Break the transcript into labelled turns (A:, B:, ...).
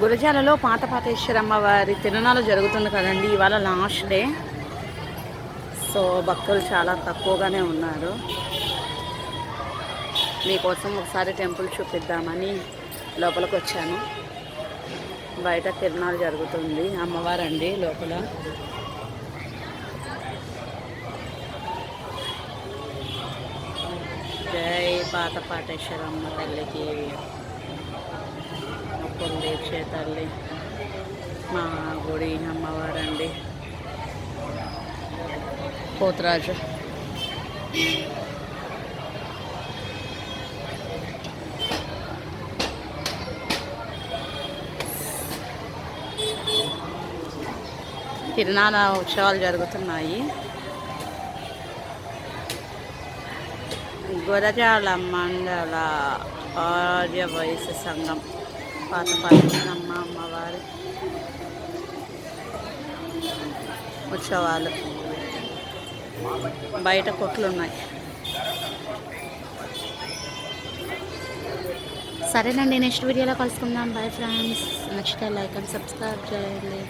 A: గురజాలలో పాతపాతేశ్వరమ్మ వారి తిరునాళ్ళు జరుగుతుంది కదండి. ఇవాళ లాస్ట్ డే. సో భక్తులు చాలా తక్కువగానే ఉన్నారు. మీకోసం ఒకసారి టెంపుల్ చూపిద్దామని లోపలికి వచ్చాను. బయట తిరునాళ్ళు జరుగుతుంది. అమ్మవారండి లోపల. జై పాతపాటేశ్వరమ్మ తల్లికి మొక్కులు తీర్చే తల్లి మా గుడి అమ్మవారండి. పోతురాజు తిరునాళ్ళ ఉత్సవాలు జరుగుతున్నాయి. గురజాల మండల ఆర్య వయసు సంఘం పాతపాతేశ్వరమ్మ అమ్మవారి ఉత్సవాలు. బయట కొట్లు ఉన్నాయి. సరేనండి, నెక్స్ట్ వీడియోలో కలుసుకుందాం. Bye friends. నచ్చితే లైక్ అండ్ సబ్స్క్రైబ్ చేయండి.